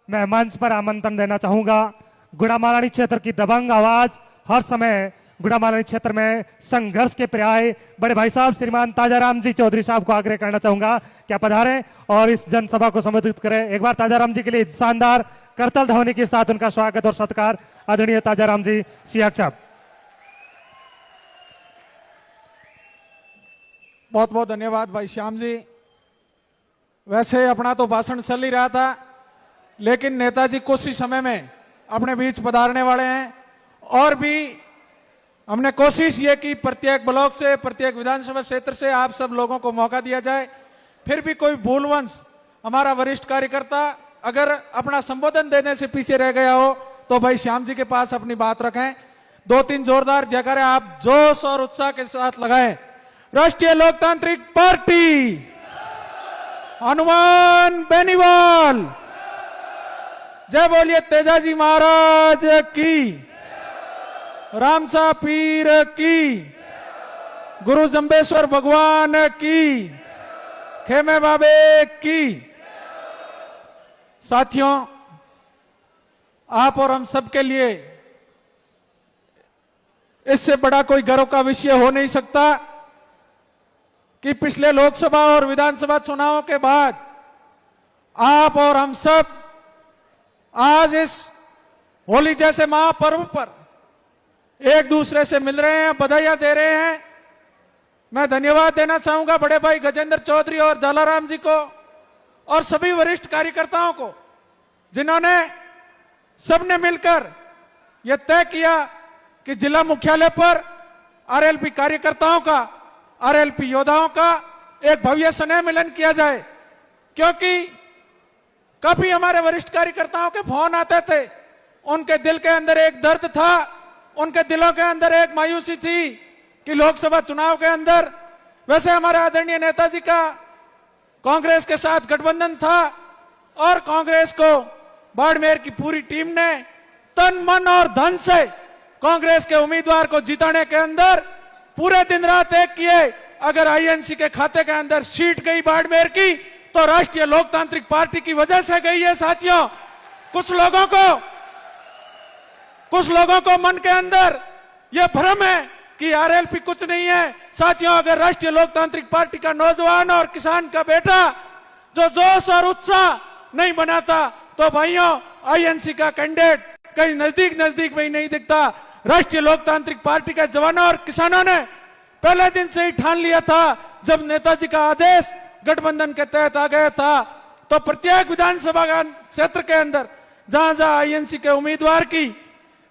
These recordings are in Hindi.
मैं मंच पर आमंत्रण देना चाहूंगा। गुड़ामालानी क्षेत्र की दबंग आवाज, हर समय गुड़ामालानी क्षेत्र में संघर्ष के पर्याय बड़े भाई साहब श्रीमान ताजाराम जी चौधरी साहब को आग्रह करना चाहूंगा क्या पधारें और इस जनसभा को संबोधित करें। एक बार ताजाराम जी के लिए शानदार करतल ध्वनि के साथ उनका स्वागत और सत्कार। आदरणीय ताजाराम जी सियाक साहब। बहुत बहुत धन्यवाद भाई श्याम जी। वैसे अपना तो भाषण चल ही रहा था, लेकिन नेताजी कुछ ही समय में अपने बीच पधारने वाले हैं और भी हमने कोशिश ये की प्रत्येक ब्लॉक से, प्रत्येक विधानसभा क्षेत्र से आप सब लोगों को मौका दिया जाए। फिर भी कोई भूलवंश हमारा वरिष्ठ कार्यकर्ता अगर अपना संबोधन देने से पीछे रह गया हो तो भाई श्याम जी के पास अपनी बात रखें। 2-3 जोरदार जयकारे आप जोश और उत्साह के साथ लगाएं। राष्ट्रीय लोकतांत्रिक पार्टी, हनुमान बेनीवाल, जय बोलिए तेजाजी महाराज की, रामसा पीर की, गुरु जंबेश्वर भगवान की, खेमे बाबे की। साथियों, आप और हम सबके लिए इससे बड़ा कोई गर्व का विषय हो नहीं सकता कि पिछले लोकसभा और विधानसभा चुनाव के बाद आप और हम सब आज इस होली जैसे महापर्व पर एक दूसरे से मिल रहे हैं, बधाइयां दे रहे हैं। मैं धन्यवाद देना चाहूंगा बड़े भाई गजेंद्र चौधरी और जालाराम जी को और सभी वरिष्ठ कार्यकर्ताओं को, जिन्होंने सबने मिलकर यह तय किया कि जिला मुख्यालय पर आरएलपी कार्यकर्ताओं का, आरएलपी योद्धाओं का एक भव्य स्नेह मिलन किया जाए। क्योंकि काफी हमारे वरिष्ठ कार्यकर्ताओं के फोन आते थे, उनके दिल के अंदर एक दर्द था, उनके दिलों के अंदर एक मायूसी थी कि लोकसभा चुनाव के अंदर वैसे हमारे आदरणीय नेताजी का कांग्रेस के साथ गठबंधन था और कांग्रेस को बाड़मेर की पूरी टीम ने तन मन और धन से कांग्रेस के उम्मीदवार को जिताने के अंदर पूरे दिन रात एक किए। अगर आईएनसी के खाते के अंदर सीट गई बाड़मेर की तो राष्ट्रीय लोकतांत्रिक पार्टी की वजह से गई है। साथियों, कुछ लोगों को मन के अंदर यह भ्रम है कि आरएलपी कुछ नहीं है। साथियों, अगर राष्ट्रीय लोकतांत्रिक पार्टी का नौजवान और किसान का बेटा जो जोश और उत्साह नहीं बनाता तो भाइयों आईएनसी का कैंडिडेट कहीं नजदीक में ही नहीं दिखता। राष्ट्रीय लोकतांत्रिक पार्टी के जवानों और किसानों ने पहले दिन से ही ठान लिया था, जब नेताजी का आदेश गठबंधन के तहत आ गया था, तो प्रत्येक विधानसभा क्षेत्र के अंदर जहां जहां आईएनसी के उम्मीदवार की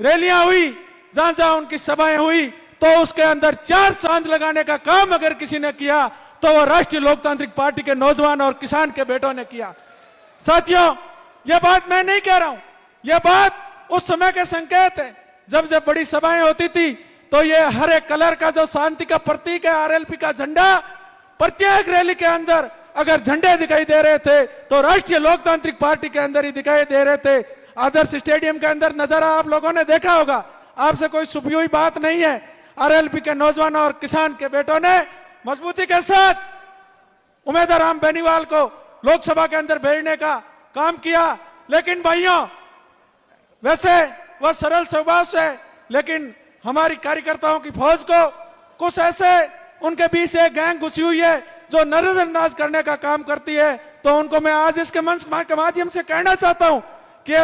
रैलियां हुई, जहां जहां उनकी सभाएं हुई, तो उसके अंदर 4 चांद लगाने का काम अगर किसी ने किया तो वो राष्ट्रीय लोकतांत्रिक पार्टी के नौजवान और किसान के बेटों ने किया। साथियों, यह बात मैं नहीं कह रहा हूं, यह बात उस समय के संकेत है जब बड़ी सभाएं होती थी तो ये हरे कलर का जो शांति का प्रतीक है आरएलपी का झंडा, प्रत्येक रैली के अंदर अगर झंडे दिखाई दे रहे थे तो राष्ट्रीय लोकतांत्रिक पार्टी के अंदर ही दिखाई दे रहे थे। आदर्श स्टेडियम के अंदर नजारा आप लोगों ने देखा होगा, आपसे कोई छुपी हुई बात नहीं है। आरएलपी के नौजवानों और किसान के बेटों ने मजबूती के साथ उम्मीदवार राम बेनीवाल को लोकसभा के अंदर भेजने का काम किया। लेकिन भाइयों, वैसे वह सरल स्वभाव से, लेकिन हमारी कार्यकर्ताओं की फौज को कुछ ऐसे उनके बीच एक गैंग घुसी हुई है जो नजरअंदाज करने का काम करती है। तो उनको मैं आज इसके मंच के माध्यम से कहना चाहता हूं कि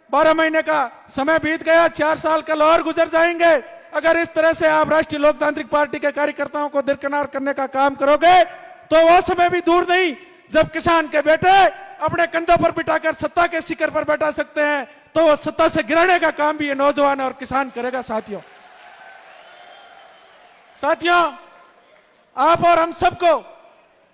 12 महीने का समय बीत गया, 4 साल कल और गुजर जाएंगे। अगर इस तरह से आप राष्ट्रीय लोकतांत्रिक पार्टी के कार्यकर्ताओं को दरकिनार करने का काम करोगे तो वह समय भी दूर नहीं जब किसान के बेटे अपने कंधों पर बिठाकर सत्ता के शिखर पर बैठा सकते हैं, तो वो सत्ता से गिराने का काम भी ये नौजवान और किसान करेगा। साथियों, आप और हम सबको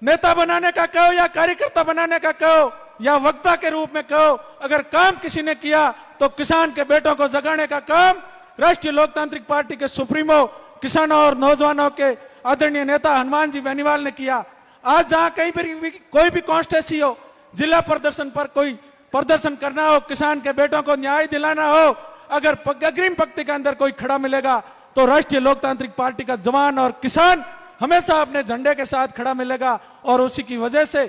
नेता बनाने का कहो या कार्यकर्ता बनाने का कहो या वक्ता के रूप में कहो, अगर काम किसी ने किया तो किसान के बेटों को जगाने का काम राष्ट्रीय लोकतांत्रिक पार्टी के सुप्रीमो किसानों और नौजवानों के आदरणीय नेता हनुमान जी बेनीवाल ने किया। आज जहां कहीं भी कोई भी कॉन्स्टिट्यूंसी हो, जिला प्रदर्शन पर कोई प्रदर्शन करना हो, किसान के बेटों को न्याय दिलाना हो, अगर अग्रिम पंक्ति के अंदर कोई खड़ा मिलेगा तो राष्ट्रीय लोकतांत्रिक पार्टी का जवान और किसान हमेशा अपने झंडे के साथ खड़ा मिलेगा। और उसी की वजह से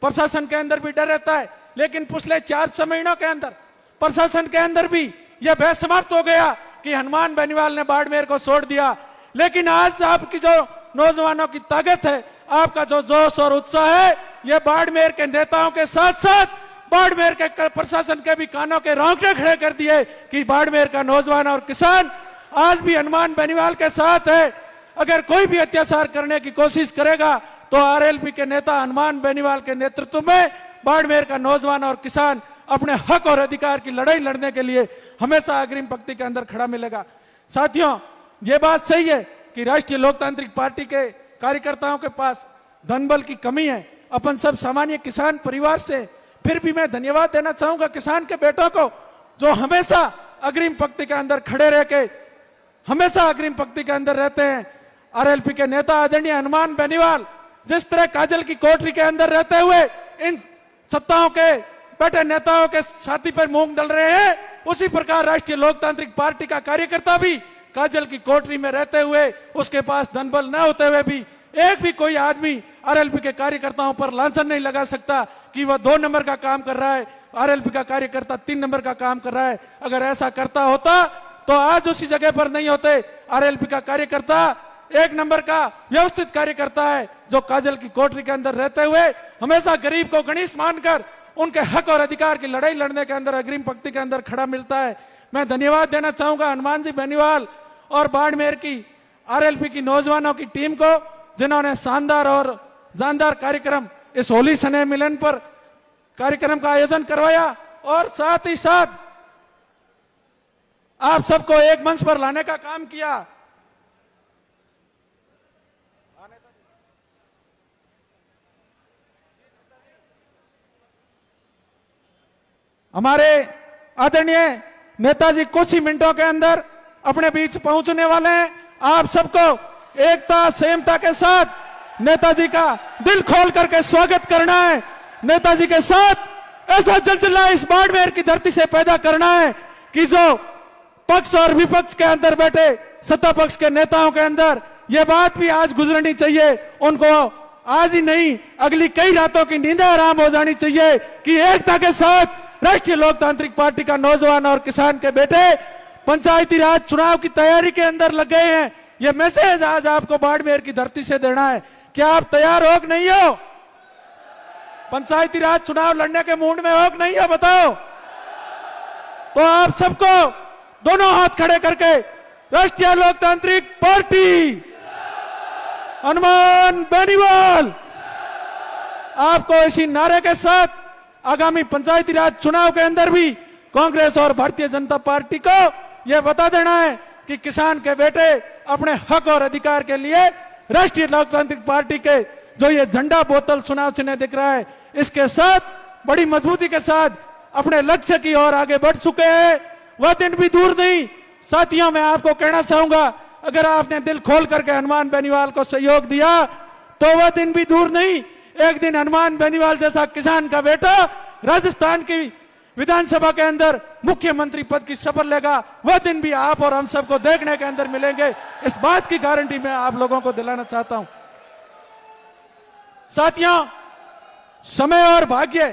प्रशासन के अंदर भी डर रहता है लेकिन पिछले 4 महीनों के अंदर प्रशासन के अंदर भी यह बहस समाप्त हो गया कि हनुमान बेनीवाल ने बाड़मेर को छोड़ दिया। लेकिन आज आपकी जो नौजवानों की ताकत है, आपका जो जोश और उत्साह है, यह बाड़मेर के नेताओं के साथ साथ बाड़मेर के प्रशासन के भी कानों के रोंगटे खड़े कर दिए कि बाड़मेर का नौजवान और किसान आज भी हनुमान बेनीवाल के साथ है। अगर कोई भी अत्याचार करने की कोशिश करेगा तो आरएलपी के नेता हनुमान बेनीवाल के नेतृत्व में बाड़मेर का नौजवान और किसान अपने हक और अधिकार की लड़ाई लड़ने के लिए हमेशा अग्रिम पंक्ति के अंदर खड़ा मिलेगा। साथियों, ये बात सही है कि राष्ट्रीय लोकतांत्रिक पार्टी के कार्यकर्ताओं के पास धनबल की कमी है, अपन सब सामान्य किसान परिवार से। फिर भी मैं धन्यवाद देना चाहूंगा किसान के बेटों को जो हमेशा अग्रिम पंक्ति के अंदर खड़े रह के हमेशा अग्रिम पंक्ति के अंदर रहते हैं। आरएलपी के नेता आदरणीय हनुमान बेनीवाल जिस तरह काजल की कोठरी के अंदर रहते हुए इन सत्ताओं के बैठे नेताओं के छाती पर मूंग दल रहे हैं, उसी प्रकार राष्ट्रीय लोकतांत्रिक पार्टी का कार्यकर्ता भी काजल की कोठरी में रहते हुए उसके पास धनबल न होते हुए भी एक भी कोई आदमी आरएलपी के कार्यकर्ताओं पर लांछन नहीं लगा सकता कि वह 2 नंबर का काम कर रहा है, आरएलपी का कार्यकर्ता 3 नंबर का काम कर रहा है। अगर ऐसा करता होता तो आज उसी जगह पर नहीं होते। आरएलपी का कार्यकर्ता 1 नंबर का व्यवस्थित कार्यकर्ता है जो काजल की कोठरी के अंदर रहते हुए हमेशा गरीब को गणेश मानकर उनके हक और अधिकार की लड़ाई लड़ने के अंदर अग्रिम पंक्ति के अंदर खड़ा मिलता है। मैं धन्यवाद देना चाहूंगा हनुमान जी बेनीवाल और बाड़मेर की आरएलपी की नौजवानों की टीम को जिन्होंने शानदार और जानदार कार्यक्रम इस होली स्नेह मिलन पर कार्यक्रम का आयोजन करवाया और साथ ही साथ आप सबको एक मंच पर लाने का काम किया। हमारे आदरणीय नेताजी कुछ ही मिनटों के अंदर अपने बीच पहुंचने वाले हैं। आप सबको एकता संयमता के साथ नेताजी का दिल खोल करके स्वागत करना है। नेताजी के साथ ऐसा जलजला इस बाड़मेर की धरती से पैदा करना है कि जो पक्ष और विपक्ष के अंदर बैठे सत्ता पक्ष के नेताओं के अंदर यह बात भी आज गुजरनी चाहिए, उनको आज ही नहीं अगली कई रातों की नींदें आराम हो जानी चाहिए कि एकता के साथ राष्ट्रीय लोकतांत्रिक पार्टी का नौजवान और किसान के बेटे पंचायती राज चुनाव की तैयारी के अंदर लग गए हैं। यह मैसेज आज आपको बाड़मेर की धरती से देना है। क्या आप तैयार हो कि नहीं हो? पंचायती राज चुनाव लड़ने के मूड में हो कि नहीं हो? बताओ। तो आप सबको दोनों हाथ खड़े करके राष्ट्रीय लोकतांत्रिक पार्टी हनुमान बेनीवाल आपको इसी नारे के साथ आगामी पंचायती राज चुनाव के अंदर भी कांग्रेस और भारतीय जनता पार्टी को यह बता देना है कि किसान के बेटे अपने हक और अधिकार के लिए राष्ट्रीय लोकतांत्रिक पार्टी के जो ये झंडा बोतल चुनाव चिन्ह दिख रहा है इसके साथ बड़ी मजबूती के साथ अपने लक्ष्य की ओर आगे बढ़ चुके हैं। वह दिन भी दूर नहीं। साथियों, मैं आपको कहना चाहूंगा, अगर आपने दिल खोल करके हनुमान बेनीवाल को सहयोग दिया तो वह दिन भी दूर नहीं। एक दिन हनुमान बेनीवाल जैसा किसान का बेटा राजस्थान की विधानसभा के अंदर मुख्यमंत्री पद की शपथ लेगा। वह दिन भी आप और हम सबको देखने के अंदर मिलेंगे। इस बात की गारंटी मैं आप लोगों को दिलाना चाहता हूं। साथियों, समय और भाग्य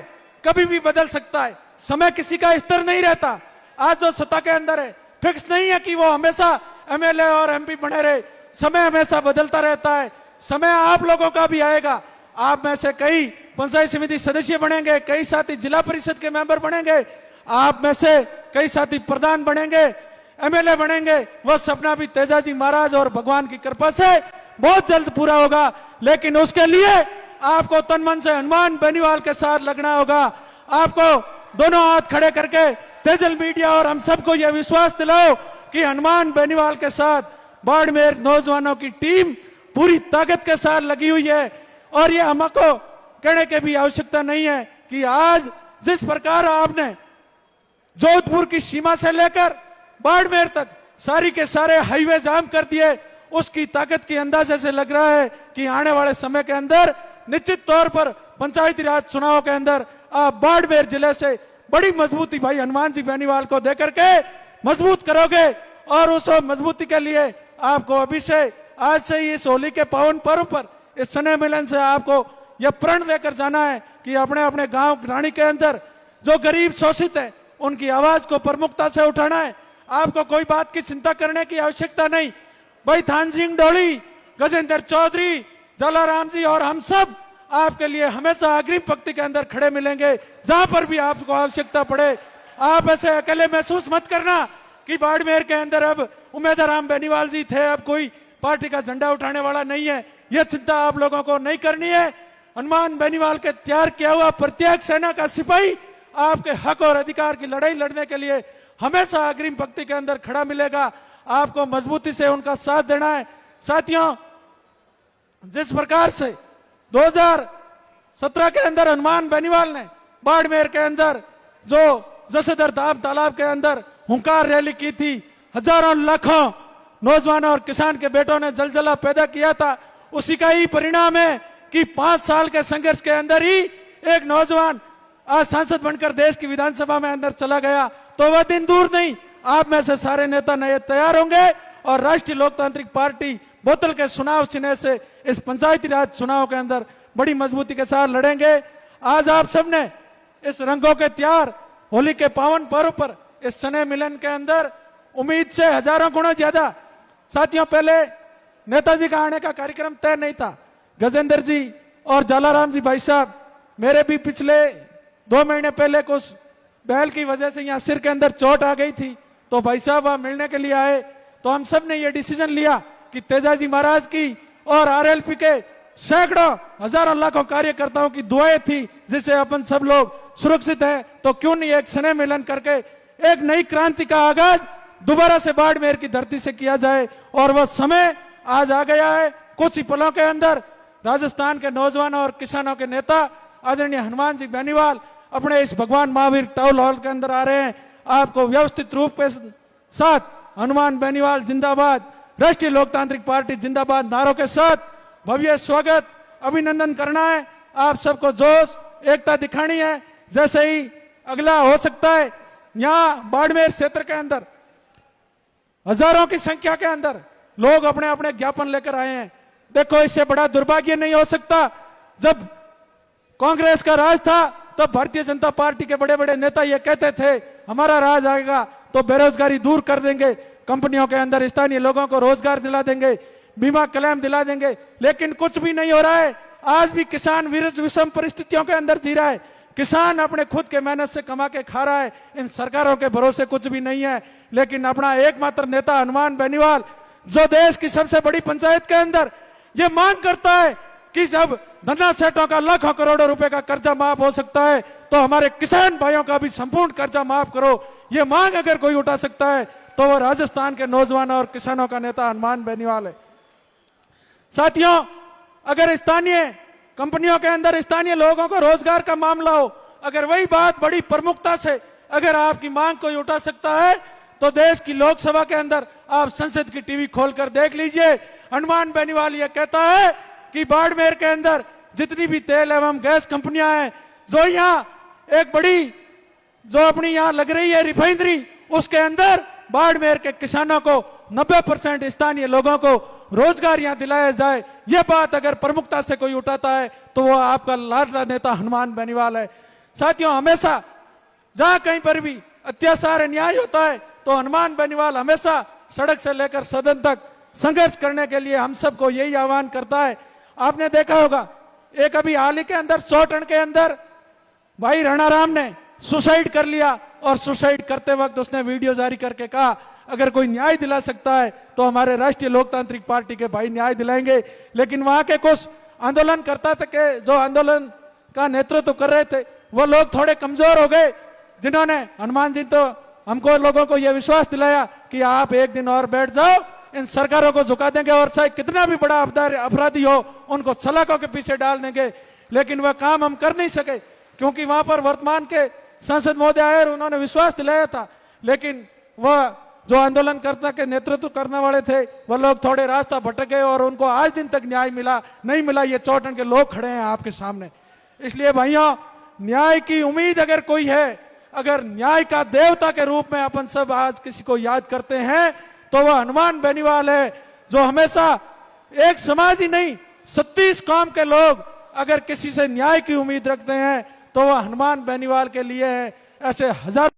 कभी भी बदल सकता है। समय किसी का स्थिर नहीं रहता। आज जो सत्ता के अंदर है फिक्स नहीं है कि वो हमेशा एमएलए और एमपी बने रहे। समय हमेशा बदलता रहता है। समय आप लोगों का भी आएगा। आप में से कई पंचायत समिति सदस्य बनेंगे, कई साथी जिला परिषद के मेंबर बनेंगे, आप में से कई साथी प्रधान बनेंगे, एमएलए बनेंगे। वह सपना भी तेजाजी महाराज और भगवान की कृपा से बहुत जल्द पूरा होगा। लेकिन उसके लिए आपको तन मन से हनुमान बेनीवाल के साथ लगना होगा। आपको दोनों हाथ खड़े करके तेजल मीडिया और हम सबको यह विश्वास दिलाओ कि हनुमान बेनीवाल के साथ बाड़मेर नौजवानों की टीम पूरी ताकत के साथ लगी हुई है। और ये हमको कहने की भी आवश्यकता नहीं है कि आज जिस प्रकार आपने जोधपुर की सीमा से लेकर बाड़मेर तक सारी के सारे हाईवे जाम कर दिए, उसकी ताकत की अंदाजे से लग रहा है कि आने वाले समय के अंदर निश्चित तौर पर पंचायती राज चुनाव के अंदर आप बाड़मेर जिले से बड़ी मजबूती भाई हनुमान जी बेनीवाल को देकर के मजबूत करोगे। और उस मजबूती के लिए आपको अभी से आज से इस होली के पावन पर्व पर इस स्नेह मिलन से आपको यह प्रण लेकर जाना है कि अपने अपने गांव घरानी के अंदर जो गरीब शोषित है उनकी आवाज को प्रमुखता से उठाना है। आपको कोई बात की चिंता करने की आवश्यकता नहीं। भाई थान सिंह डोली, गजेंद्र चौधरी, जलाराम जी और हम सब आपके लिए हमेशा अग्रिम पंक्ति के अंदर खड़े मिलेंगे। जहां पर भी आपको आवश्यकता पड़े, आप ऐसे अकेले महसूस मत करना कि बाड़मेर के अंदर अब उमेदराम बेनीवाल जी थे, अब कोई पार्टी का झंडा उठाने वाला नहीं है। यह चिंता आप लोगों को नहीं करनी है। हनुमान बेनीवाल के तैयार किया हुआ प्रत्येक सेना का सिपाही आपके हक और अधिकार की लड़ाई लड़ने के लिए हमेशा अग्रिम पंक्ति के अंदर खड़ा मिलेगा। आपको मजबूती से उनका साथ देना है। साथियों, जिस प्रकार से 2017 के अंदर हनुमान बेनीवाल ने बाड़मेर के अंदर जो जसेदर धाम तालाब के अंदर हुंकार रैली की थी, हजारों लाखों नौजवानों और किसान के बेटों ने जलजला पैदा किया था, उसी का ही परिणाम है कि 5 साल के संघर्ष के अंदर ही एक नौजवान आज सांसद बनकर देश की विधानसभा में अंदर चला गया। तो वह दिन दूर नहीं, आप में से सारे नेता नए तैयार होंगे और राष्ट्रीय लोकतांत्रिक पार्टी बोतल के चुनाव चिन्ह से इस पंचायती राज चुनाव के अंदर बड़ी मजबूती के साथ लड़ेंगे। आज आप सबने इस रंगों के त्योहार होली के पावन पर्व पर इस स्नेह मिलन के अंदर उम्मीद से हजारों गुना ज्यादा। साथियों, पहले नेताजी का आने का कार्यक्रम तय नहीं था। गजेंद्र जी और जलाराम जी भाई साहब, मेरे भी पिछले 2 महीने पहले कुछ बैल की वजह से यहाँ सिर के अंदर चोट आ गई थी, तो भाई साहब वहां मिलने के लिए आए। तो हम सब ने ये डिसीजन लिया कि तेजाजी महाराज की और आरएलपी के सैकड़ों हजारों लाखों कार्यकर्ताओं की दुआएं थी, जिससे अपन सब लोग सुरक्षित हैं। तो क्यों नहीं एक स्नेह मिलन करके एक नई क्रांति का आगाज दोबारा से बाड़मेर की धरती से किया जाए। और वह समय आज आ गया है। कुछ ही पलों के अंदर राजस्थान के नौजवानों और किसानों के नेता आदरणीय हनुमान जी बेनीवाल अपने इस भगवान महावीर टाउन हॉल के अंदर आ रहे हैं। आपको व्यवस्थित रूप के साथ हनुमान बेनीवाल जिंदाबाद, राष्ट्रीय लोकतांत्रिक पार्टी जिंदाबाद नारों के साथ भव्य स्वागत अभिनंदन करना है। आप सबको जोश एकता दिखानी है। जैसे ही अगला हो सकता है, यहाँ बाड़मेर क्षेत्र के अंदर हजारों की संख्या के अंदर लोग अपने अपने ज्ञापन लेकर आए हैं। देखो, इससे बड़ा दुर्भाग्य नहीं हो सकता। जब कांग्रेस का राज था तब भारतीय जनता पार्टी के बड़े बड़े नेता ये कहते थे हमारा राज आएगा तो बेरोजगारी दूर कर देंगे, कंपनियों के अंदर स्थानीय लोगों को रोजगार दिला देंगे, बीमा क्लेम दिला देंगे। लेकिन कुछ भी नहीं हो रहा है। आज भी किसान विषम परिस्थितियों के अंदर जी रहा है। किसान अपने खुद के मेहनत से कमा के खा रहा है। इन सरकारों के भरोसे कुछ भी नहीं है। लेकिन अपना एकमात्र नेता हनुमान बेनीवाल, जो देश की सबसे बड़ी पंचायत के अंदर ये मांग करता है कि जब धन्ना सेठों का लाखों करोड़ों रुपए का कर्जा माफ हो सकता है तो हमारे किसान भाइयों का भी संपूर्ण कर्जा माफ करो। ये मांग अगर कोई उठा सकता है तो वह राजस्थान के नौजवानों और किसानों का नेता हनुमान बेनीवाल है। साथियों, अगर स्थानीय कंपनियों के अंदर स्थानीय लोगों को रोजगार का मामला हो, अगर वही बात बड़ी प्रमुखता से अगर आपकी मांग कोई उठा सकता है तो देश की लोकसभा के अंदर आप संसद की टीवी खोलकर देख लीजिए। हनुमान बेनीवाल ये कहता है कि बाड़मेर के अंदर जितनी भी तेल एवं गैस कंपनियां हैं, जो यहाँ एक बड़ी जो अपनी यहाँ लग रही है रिफाइनरी, उसके अंदर बाड़मेर के किसानों को 90% स्थानीय लोगों को रोजगार यहाँ दिलाया जाए। यह बात अगर प्रमुखता से कोई उठाता है तो वो आपका लाडला नेता हनुमान बेनीवाल है। साथियों, हमेशा जहां कहीं पर भी अत्याचार अन्याय होता है तो हनुमान बेनीवाल हमेशा सड़क से लेकर सदन तक संघर्ष करने के लिए हम सबको यही आह्वान करता है। आपने देखा होगा एक अभी हाल ही के अंदर 100 टन के अंदर भाई राणाराम ने सुसाइड कर लिया और सुसाइड करते वक्त उसने वीडियो जारी करके कहा अगर कोई न्याय दिला सकता है तो हमारे राष्ट्रीय लोकतांत्रिक पार्टी के भाई न्याय दिलाएंगे। लेकिन वहां के कुछ आंदोलनकर्ता थे जो आंदोलन का नेतृत्व कर रहे थे, वो लोग थोड़े कमजोर हो गए, जिन्होंने हनुमान जी तो हमको लोगों को यह विश्वास दिलाया कि आप एक दिन और बैठ जाओ, इन सरकारों को झुका देंगे और चाहे कितना भी बड़ा अपराधी हो उनको सलाखों के पीछे डाल देंगे। लेकिन वह काम हम कर नहीं सके क्योंकि वहां पर वर्तमान के सांसद महोदय आए और उन्होंने विश्वास दिलाया था। लेकिन वह जो आंदोलनकर्ता के नेतृत्व करने वाले थे वह लोग थोड़े रास्ता भटक गए और उनको आज दिन तक न्याय मिला नहीं मिला। ये 100 टन के लोग खड़े हैं आपके सामने। इसलिए भाइयों, न्याय की उम्मीद अगर कोई है, अगर न्याय का देवता के रूप में अपन सब आज किसी को याद करते हैं तो वह हनुमान बेनीवाल है, जो हमेशा एक समाज ही नहीं 36 कौम के लोग अगर किसी से न्याय की उम्मीद रखते हैं तो वह हनुमान बेनीवाल के लिए है। ऐसे हजार